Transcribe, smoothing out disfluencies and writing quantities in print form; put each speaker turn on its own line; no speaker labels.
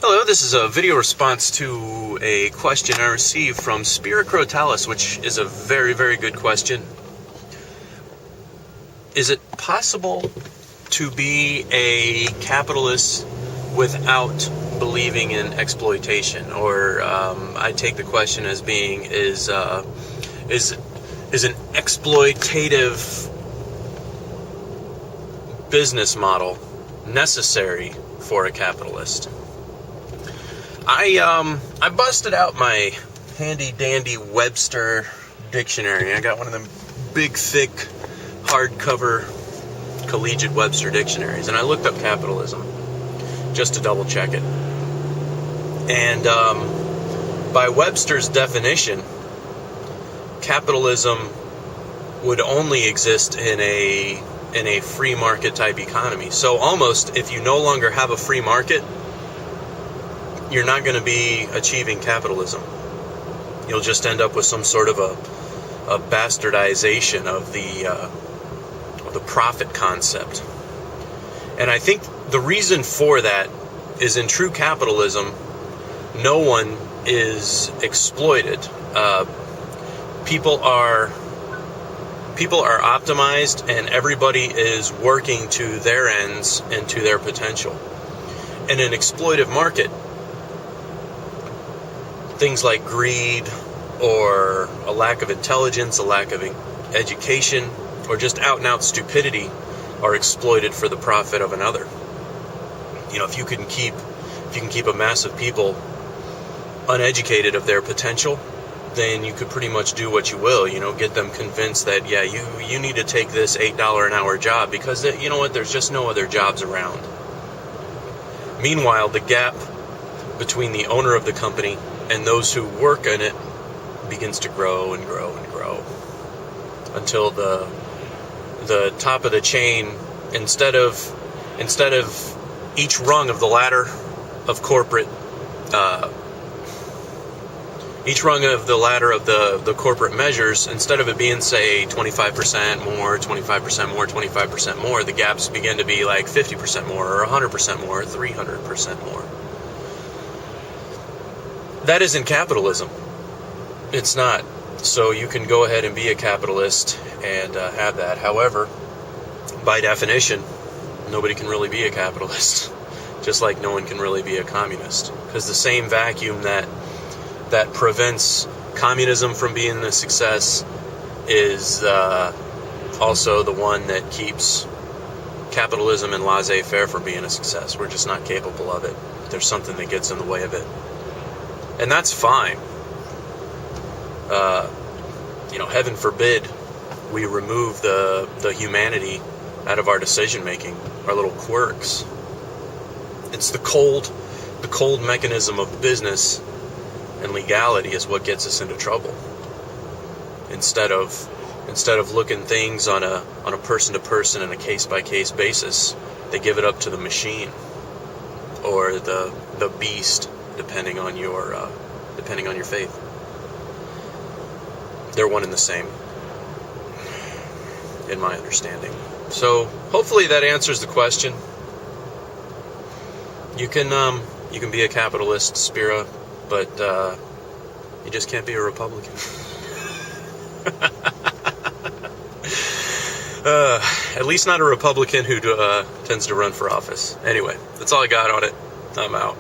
Hello, this is a video response to a question I received from Spira Crotalis, which is a very, very good question. Is it possible to be a capitalist without believing in exploitation? Or I take the question as being, is an exploitative business model necessary for a capitalist? I busted out my handy dandy Webster dictionary. I got one of them big, thick, hardcover collegiate Webster dictionaries, and I looked up capitalism just to double check it. And by Webster's definition, capitalism would only exist in a free market type economy. So almost, if you no longer have a free market, you're not going to be achieving capitalism. You'll just end up with some sort of a bastardization of the profit concept. And I think the reason for that is, in true capitalism, no one is exploited. People are optimized, and everybody is working to their ends and to their potential. In an exploitive market, things like greed or a lack of intelligence, a lack of education, or just out-and-out stupidity are exploited for the profit of another. You know, if you can keep a mass of people uneducated of their potential, then you could pretty much do what you will. You know, get them convinced that, yeah, you need to take this $8 an hour job because, you know what, there's just no other jobs around. Meanwhile, the gap between the owner of the company and those who work in it begins to grow and grow and grow until the top of the chain, instead of each rung of the ladder of corporate, each rung of the ladder of the corporate measures, instead of it being, say, 25% more, 25% more, 25% more, the gaps begin to be like 50% more, or 100% more, or 300% more. That isn't capitalism. It's not. So you can go ahead and be a capitalist and have that. However, by definition, nobody can really be a capitalist. Just like no one can really be a communist. Because the same vacuum that prevents communism from being a success is also the one that keeps capitalism and laissez-faire from being a success. We're just not capable of it. There's something that gets in the way of it. And that's fine. Heaven forbid we remove the humanity out of our decision making, our little quirks. It's the cold mechanism of business and legality is what gets us into trouble. Instead of looking things on a person to person and a case by case basis, they give it up to the machine or the beast, depending on your faith. They're one and the same, in my understanding. So hopefully that answers the question. You can be a capitalist, Spira, but you just can't be a Republican. At least not a Republican who tends to run for office. Anyway, that's all I got on it. I'm out.